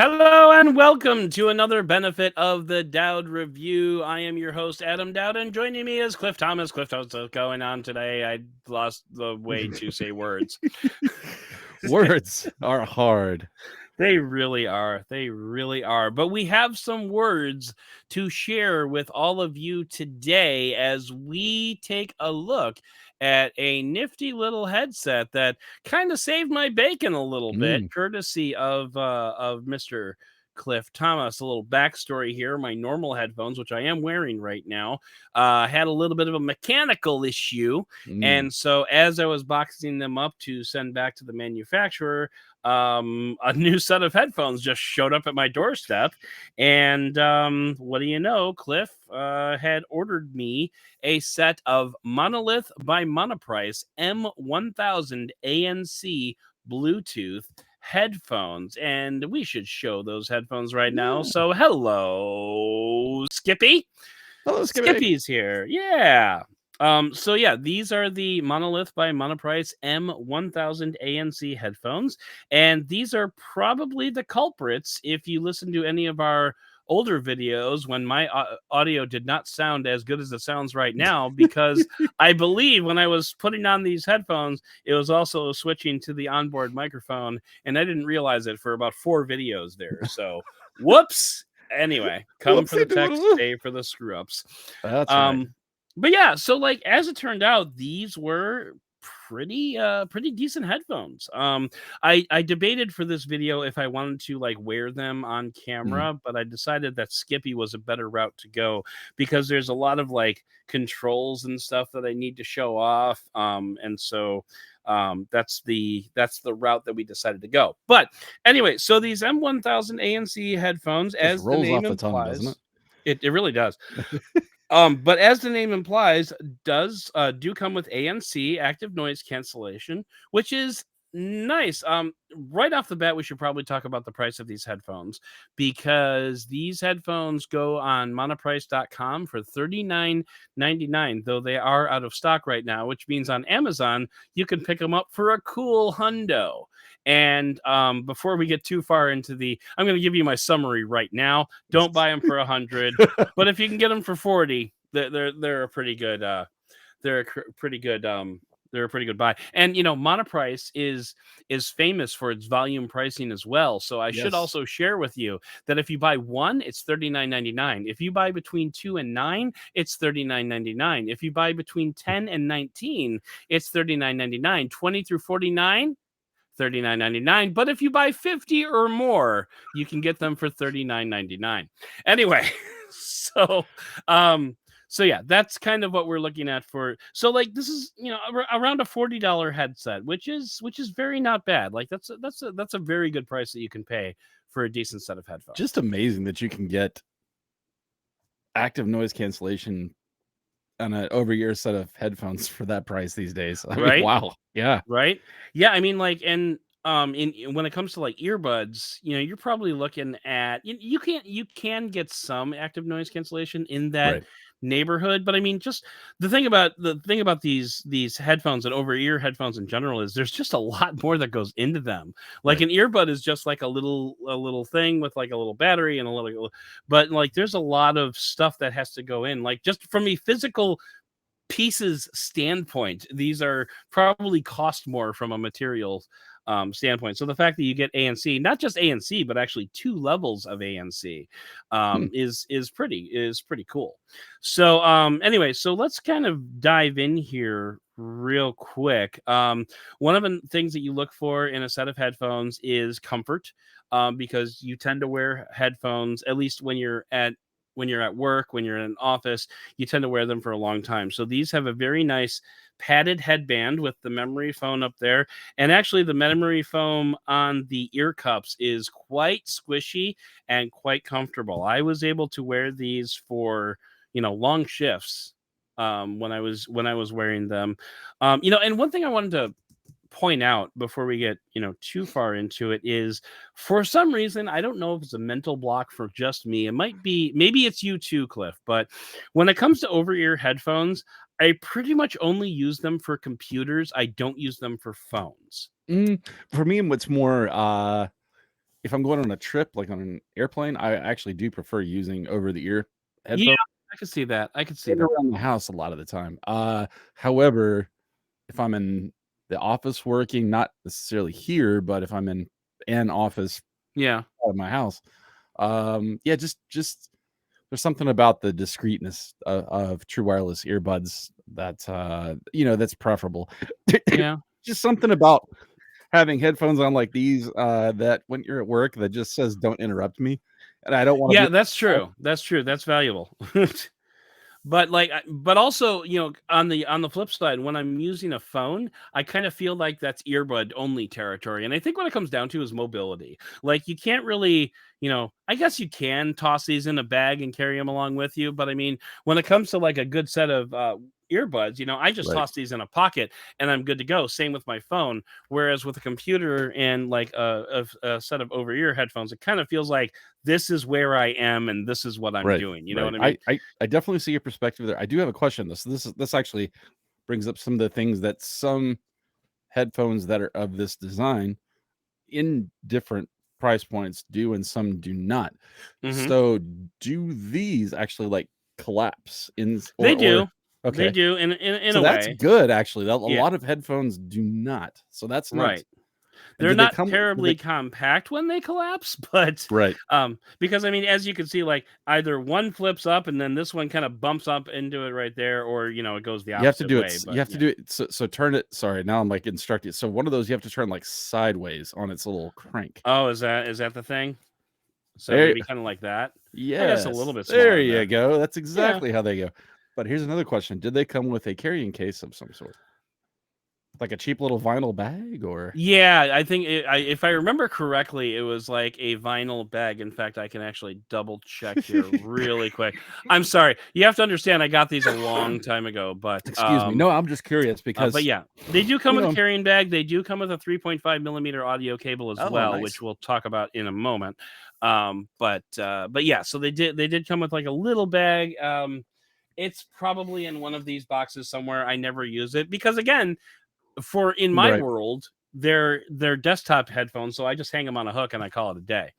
Hello and welcome to another benefit of the Doud Review. I am your host, Adam Doud, and joining me is Cliff Thomas. Cliff, what's going on today? I lost the way to say words. Words are hard. They really are. They really are. But we have some words to share with all of you today as we take a look at a nifty little headset that kind of saved my bacon a little bit, courtesy of Mr. Cliff Thomas. A little backstory here. My normal headphones, which I am wearing right now, had a little bit of a mechanical issue. And so as I was boxing them up to send back to the manufacturer, a new set of headphones just showed up at my doorstep. And what do you know? Cliff had ordered me a set of Monolith by Monoprice M1000ANC Bluetooth headphones, and we should show those headphones right now. So hello, Skippy. Hello, Skippy. Skippy's here. Yeah. So yeah, these are the Monolith by Monoprice M1000ANC headphones, and these are probably the culprits if you listen to any of our older videos when my audio did not sound as good as it sounds right now, because I believe when I was putting on these headphones, it was also switching to the onboard microphone, and I didn't realize it for about 4 videos there. So whoops. Anyway, come for the text, stay for the screw ups. That's right. But yeah, so like as it turned out, these were pretty decent headphones. I debated for this video if I wanted to like wear them on camera, but I decided that Skippy was a better route to go because there's a lot of like controls and stuff that I need to show off. And so that's the route that we decided to go. But anyway, so these M1000ANC headphones, as the name implies, doesn't it really does. But as the name implies, do come with ANC, active noise cancellation, which is nice. Right off the bat, we should probably talk about the price of these headphones, because these headphones go on monoprice.com for $39.99, though they are out of stock right now, which means on Amazon you can pick them up for a cool hundo. And before we get too far into I'm going to give you my summary right now. Don't buy them for 100, but if you can get them for 40, they're a pretty good they're a pretty good buy. And you know, Monoprice is famous for its volume pricing as well. So I should also share with you that if you buy one, it's $39.99. If you buy between 2 and 9, it's $39.99. If you buy between 10 and 19, it's $39.99. 20 through 49, $39.99. But if you buy 50 or more, you can get them for $39.99. Anyway, so yeah, that's kind of what we're looking at for. So like this is, you know, around a $40 headset, which is very not bad. Like that's a very good price that you can pay for a decent set of headphones. Just amazing that you can get active noise cancellation on an over-ear set of headphones for that price these days. I mean, wow. Yeah. Right. Yeah. I mean, like, and when it comes to like earbuds, you know, you're probably looking at you can get some active noise cancellation in that neighborhood, but I mean, just the thing about these headphones and over-ear headphones in general is there's just a lot more that goes into them. Like an earbud is just like a little thing with like a little battery and a little, but like there's a lot of stuff that has to go in, like just from a physical pieces standpoint, these are probably cost more from a material standpoint. So the fact that you get ANC, not just ANC, but actually 2 levels of ANC, is pretty cool. So anyway, so let's kind of dive in here real quick. One of the things that you look for in a set of headphones is comfort, because you tend to wear headphones, at least when you're at work, when you're in an office, you tend to wear them for a long time. So these have a very nice padded headband with the memory foam up there. And actually the memory foam on the ear cups is quite squishy and quite comfortable. I was able to wear these for, you know, long shifts when I was wearing them. You know, and one thing I wanted to point out before we get, you know, too far into it is, for some reason, I don't know if it's a mental block for just me. It might be, maybe it's you too, Cliff, but when it comes to over-ear headphones, I pretty much only use them for computers. I don't use them for phones. For me, what's more if I'm going on a trip, like on an airplane, I actually do prefer using over-the-ear Yeah, headphones. I could see that. I could see that. Around the house a lot of the time. However, if I'm in the office working, not necessarily here, but if I'm in an office Yeah. out of my house, yeah, just there's something about the discreetness of true wireless earbuds that that's preferable. Yeah. Just something about having headphones on like these that when you're at work that just says don't interrupt me, and I don't want to Yeah, be. that's true. That's true. That's valuable. But like, but also, on the flip side, when I'm using a phone, I kind of feel like that's earbud only territory. And I think what it comes down to is mobility. Like, you can't really, I guess you can toss these in a bag and carry them along with you. But I mean, when it comes to like a good set of earbuds, I just Right. toss these in a pocket and I'm good to go. Same with my phone. Whereas with a computer and like a set of over ear headphones, it kind of feels like this is where I am and this is what I'm Right, doing. You know right. what I mean? I definitely see your perspective there. I do have a question. This actually brings up some of the things that some headphones that are of this design in different price points do and some do not. Hmm. So do these actually like collapse in They or do. They okay. do in So a that's way. good actually. A Yeah, lot of headphones do not. So that's nice. right. And They're do they not come do terribly they compact when they collapse, but right. because I mean, as you can see, like either one flips up and then this one kind of bumps up into it right there, or it goes the You have to opposite do it way. you But have to yeah. do it so turn it sorry, now I'm, like, instructed. So one of those you have to turn, like, sideways on its little crank. Oh, is that the thing? So There maybe kind of like that. I guess a little yes, bit there smaller you there. go, that's Yeah. exactly how they go. But here's another question, did they come with a carrying case of some sort? Like a cheap little vinyl bag or Yeah, I think if I remember correctly, it was like a vinyl bag. In fact, I can actually double check here really quick. I'm sorry. You have to understand, I got these a long time ago, but excuse me, no, I'm just curious but because, yeah, they do come you with a know carrying bag. They do come with a 3.5 millimeter audio cable as oh, well, nice. which we'll talk about in a moment. But yeah, so they did come with like a little bag. It's probably in one of these boxes somewhere. I never use it because again, for in my Right. world, they're desktop headphones, so I just hang them on a hook and I call it a day.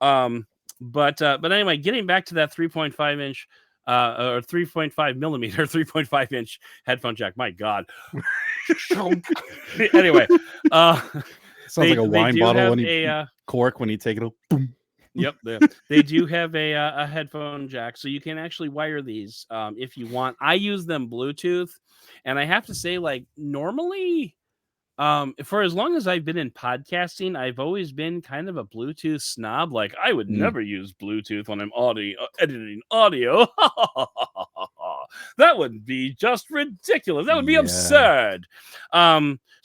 But anyway, getting back to that 3.5 inch or 3.5 millimeter 3.5 inch headphone jack. My God. Anyway, uh, Sounds they like a they wine do bottle have when a you cork when you take it o boom. yep, they do have a headphone jack, so you can actually wire these if you want. I use them Bluetooth, and I have to say, like normally, for as long as I've been in podcasting, I've always been kind of a Bluetooth snob. Like, I would Mm, never use Bluetooth when I'm editing audio. That would be just ridiculous. That would be yeah. absurd.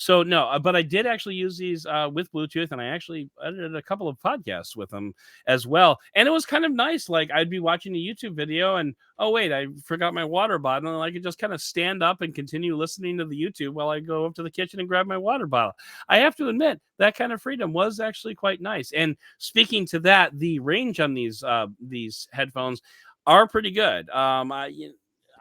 So no, but I did actually use these with Bluetooth, and I actually edited a couple of podcasts with them as well. And it was kind of nice. Like, I'd be watching a YouTube video, and oh wait, I forgot my water bottle, and I could just kind of stand up and continue listening to the YouTube while I go up to the kitchen and grab my water bottle. I have to admit that kind of freedom was actually quite nice. And speaking to that, the range on these headphones are pretty good.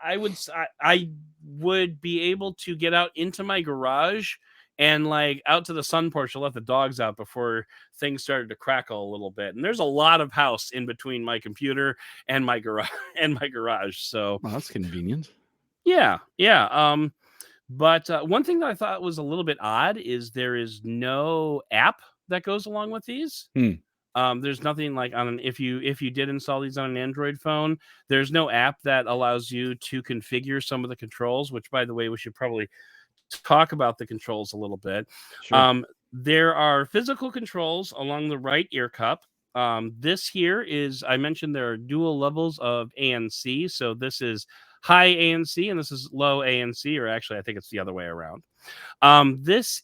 I would be able to get out into my garage and like out to the sun porch to let the dogs out before things started to crackle a little bit. And there's a lot of house in between my computer and my garage So Well, that's convenient. yeah, yeah. But one thing that I thought was a little bit odd is there is no app that goes along with these. Hmm, There's nothing like on an if you did install these on an Android phone, there's no app that allows you to configure some of the controls, which by the way, we should probably talk about the controls a little bit. sure. There are physical controls along the right ear cup. This here is, I mentioned there are dual levels of ANC. So this is high ANC and this is low ANC, or actually, I think it's the other way around. That's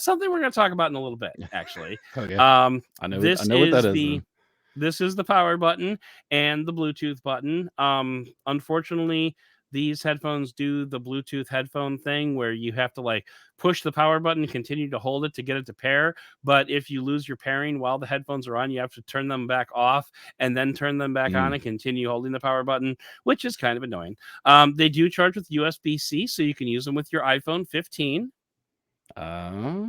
something we're going to talk about in a little bit, actually. Okay. Um, I this know what that is is the then. this is the power button and the Bluetooth button. Unfortunately, these headphones do the Bluetooth headphone thing where you have to like push the power button and continue to hold it to get it to pair. But if you lose your pairing while the headphones are on, you have to turn them back off and then turn them back on Mm. and continue holding the power button, which is kind of annoying. They do charge with USB-C, so you can use them with your iPhone 15. Oh.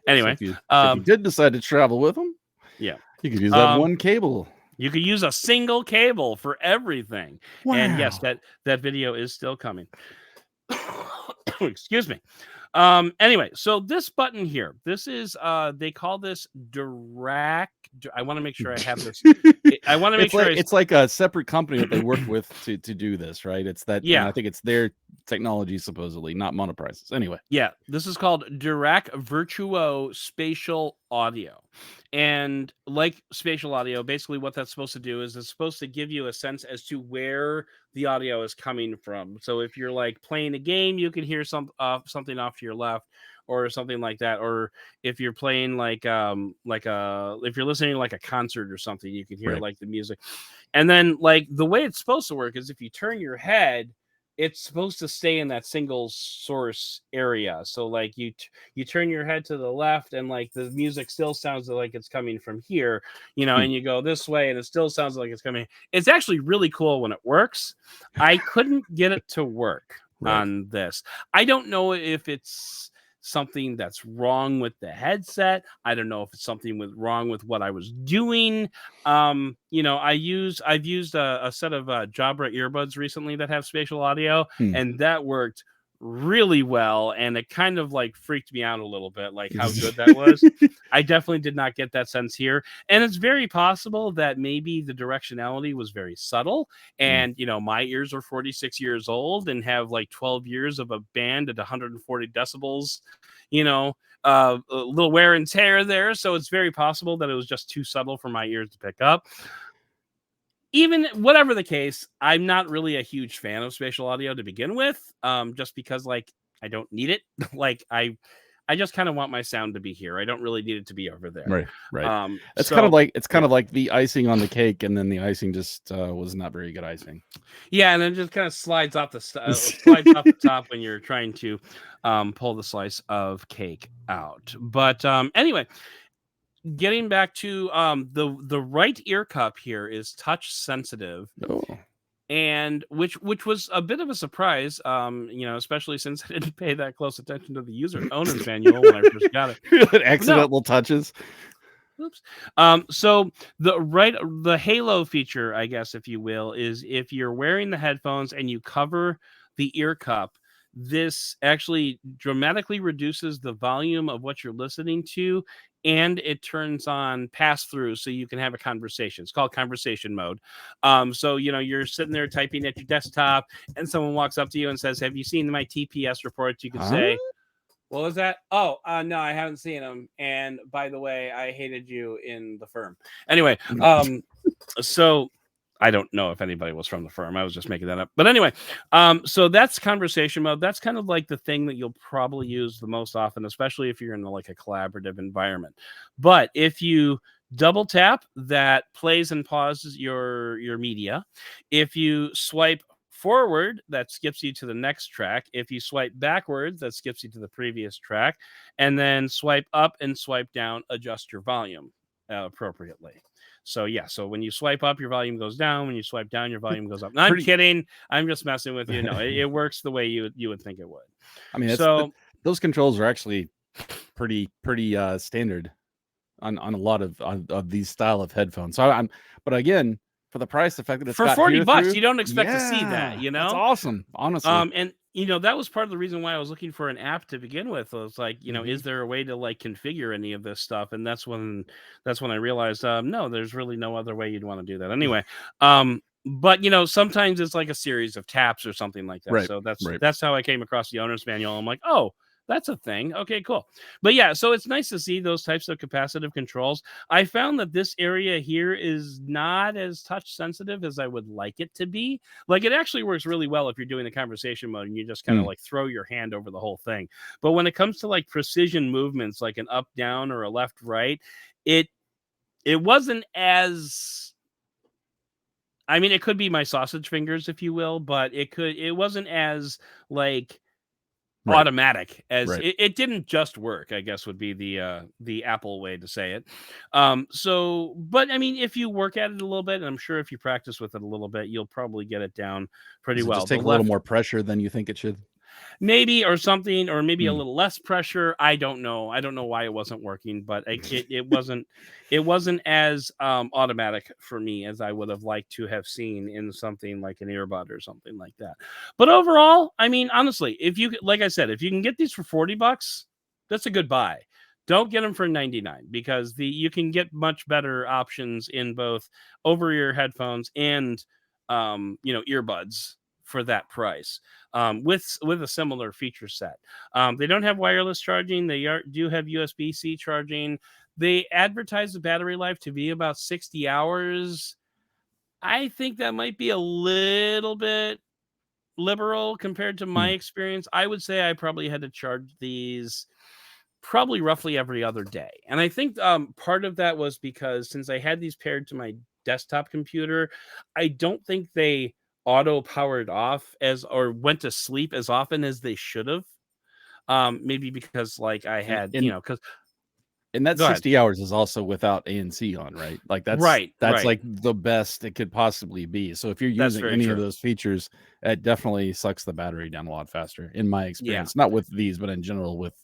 So Anyway, if you did decide to travel with them, yeah. you could use that one cable. You could use a single cable for everything. And yes, Wow. that video is still coming. Excuse me. Anyway, so this button here, this is they call this direct. I want to make sure I have this. I want to make sure it's like a separate company that they work with to do this, right? It's that, and yeah. I think it's their technology supposedly, not Monoprice's. Anyway. Yeah, this is called Dirac Virtuo Spatial Audio. And like spatial audio, basically what that's supposed to do is it's supposed to give you a sense as to where the audio is coming from. So if you're like playing a game, you can hear something off to your left or something like that. Or if you're playing like if you're listening to like a concert or something, you can hear Right. like the music. And then like the way it's supposed to work is if you turn your head, it's supposed to stay in that single source area. So like you turn your head to the left and like the music still sounds like it's coming from here, and you go this way and it still sounds like it's coming. It's actually really cool when it works. I couldn't get it to work on this. I don't know if it's something that's wrong with the headset. I don't know if it's something wrong with what I was doing. I've used a set of Jabra earbuds recently that have spatial audio, and that worked really well, and it kind of like freaked me out a little bit, like how good that was. I definitely did not get that sense here, and it's very possible that maybe the directionality was very subtle, and my ears are 46 years old and have like 12 years of a band at 140 decibels, a little wear and tear there, so it's very possible that it was just too subtle for my ears to pick up. Even whatever the case, I'm not really a huge fan of spatial audio to begin with, just because like I don't need it. Like I just kind of want my sound to be here. I don't really need it to be over there. Right. It's kind of like the icing on the cake, and then the icing just was not very good icing. Yeah, and it just kind of slides off the top when you're trying to pull the slice of cake out. But anyway, getting back to the right ear cup here is touch sensitive. Oh. And which was a bit of a surprise, especially since I didn't pay that close attention to the user owner's manual when I first got it. Accidental touches. Oops. So the halo feature, I guess, if you will, is if you're wearing the headphones and you cover the ear cup, this actually dramatically reduces the volume of what you're listening to, and it turns on pass through so you can have a conversation. It's called conversation mode. So you're sitting there typing at your desktop and someone walks up to you and says, "Have you seen my TPS reports?" You can say, "What was that? Oh, no, I haven't seen them. And by the way, I hated you in the firm." Anyway, so I don't know if anybody was from the firm. I was just making that up. But anyway, so that's conversation mode. That's kind of like the thing that you'll probably use the most often, especially if you're in like a collaborative environment. But if you double tap, that plays and pauses your media. If you swipe forward, that skips you to the next track. If you swipe backwards, that skips you to the previous track. And then swipe up and swipe down, adjust your volume appropriately. So yeah, so when you swipe up, your volume goes down. When you swipe down, your volume goes up. No, I'm kidding. I'm just messing with you. No, it works the way you would think it would. I mean, those controls are actually pretty standard on a lot of these style of headphones. So but again, for the price, the fact that it's for got $40, you don't expect to see that. That's awesome, honestly. And that was part of the reason why I was looking for an app to begin with. I was like, is there a way to like configure any of this stuff? And that's when I realized, no, there's really no other way you'd want to do that anyway. But sometimes it's like a series of taps or something like that. Right. So that's how I came across the owner's manual. I'm like, oh, that's a thing. Okay, cool. But yeah, so it's nice to see those types of capacitive controls. I found that this area here is not as touch sensitive as I would like it to be. Like it actually works really well if you're doing the conversation mode and you just kind of like throw your hand over the whole thing. But when it comes to like precision movements, like an up, down, or a left, right, it wasn't as, I mean, it could be my sausage fingers, if you will, but it wasn't as like automatic as it didn't just work, I guess would be the Apple way to say it. But I mean, if you work at it a little bit, and I'm sure if you practice with it a little bit, you'll probably get it down pretty well. Just take a little more pressure than you think it should. maybe, or something, or maybe a Hmm. little less pressure. I don't know. I don't know why it wasn't working, but it wasn't as automatic for me as I would have liked to have seen in something like an earbud or something like that. But overall, I mean, honestly, if you like I said, if you can get these for $40, that's a good buy. Don't get them for 99 because you can get much better options in both over-ear headphones and earbuds for that price, with a similar feature set. They don't have wireless charging. They do have USB-C charging. They advertise the battery life to be about 60 hours. I think that might be a little bit liberal compared to my Hmm. experience. I would say I probably had to charge these probably roughly every other day. And I think part of that was because since I had these paired to my desktop computer, I don't think they auto powered off as or went to sleep as often as they should have. Maybe because like I And, had, and because and that go ahead. 60 hours is also without ANC on, right? Like Right, that's right. like the best it could possibly be. So if you're That's using very any of true. those features, it definitely sucks the battery down a lot faster, in my Yeah, experience. Not with these, but in general with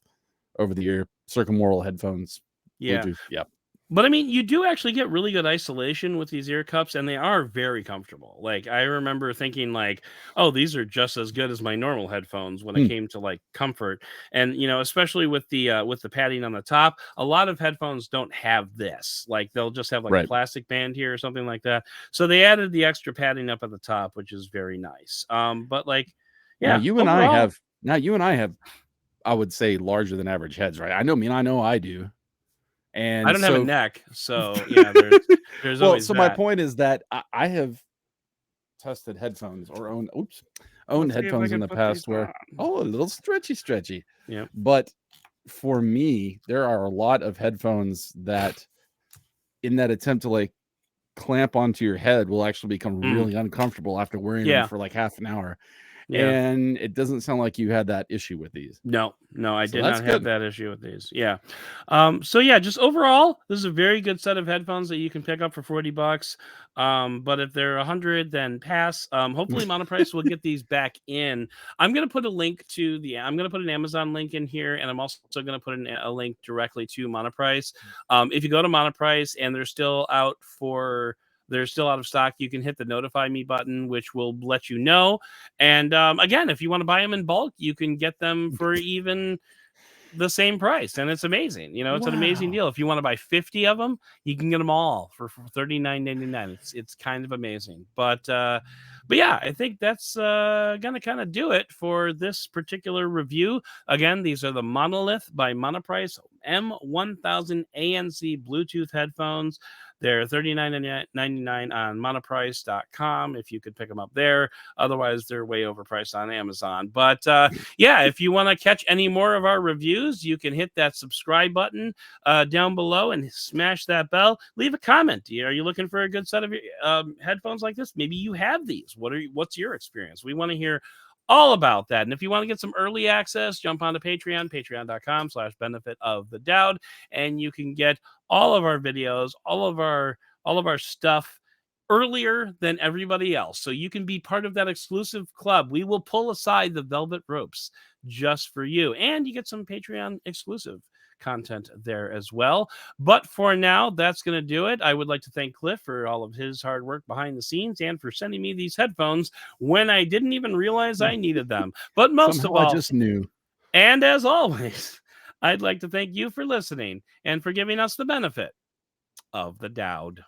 over the ear circumaural headphones, yeah. Bluetooth. Yeah. But I mean, you do actually get really good isolation with these ear cups, and they are very comfortable. Like I remember thinking, like, "Oh, these are just as good as my normal headphones" when it Hmm. came to like comfort, and especially with the padding on the top. A lot of headphones don't have this; like they'll just have like a Right. plastic band here or something like that. So they added the extra padding up at the top, which is very nice. But like, Now yeah, you and I overall, have now you and I have, I would say, larger than average heads, right? I know I do. I And don't have a so neck, so yeah, there's well, always so my that. point is that I have tested headphones or owned Let's see if I headphones in can the put these past where, on. oh, a little stretchy. Yeah. But for me, there are a lot of headphones that in that attempt to like clamp onto your head will actually become Mm, really uncomfortable after wearing them yeah. for like half an hour. Yeah. And it doesn't sound like you had that issue with these. No, no, I So did that's not have good. that issue with these. Yeah. So yeah, just overall, this is a very good set of headphones that you can pick up for $40. But if they're 100, then pass. Hopefully Monoprice will get these back in. I'm gonna put an Amazon link in here, and I'm also gonna put a link directly to Monoprice. If you go to Monoprice and they're still out of stock, you can hit the notify me button, which will let you know. And again, if you want to buy them in bulk, you can get them for even the same price, and it's amazing. It's an amazing Wow. deal. If you want to buy 50 of them, you can get them all for $39.99. It's kind of amazing. But yeah, I think that's gonna kind of do it for this particular review. Again, these are the Monolith by Monoprice M1000ANC Bluetooth headphones. They're $39.99 on monoprice.com if you could pick them up there. Otherwise, they're way overpriced on Amazon. But yeah, if you want to catch any more of our reviews, you can hit that subscribe button down below and smash that bell. Leave a comment. Are you looking for a good set of headphones like this? Maybe you have these. What's your experience? We want to hear all about that. And if you want to get some early access, jump onto Patreon, patreon.com/benefit of the Doud, and you can get all of our videos, all of our stuff earlier than everybody else. So you can be part of that exclusive club. We will pull aside the velvet ropes just for you. And you get some Patreon exclusive content there as well. But for now, that's going to do it. I would like to thank Cliff for all of his hard work behind the scenes and for sending me these headphones when I didn't even realize I needed them. But most Somehow of I all, just knew. and as always, I'd like to thank you for listening and for giving us the benefit of the Doud.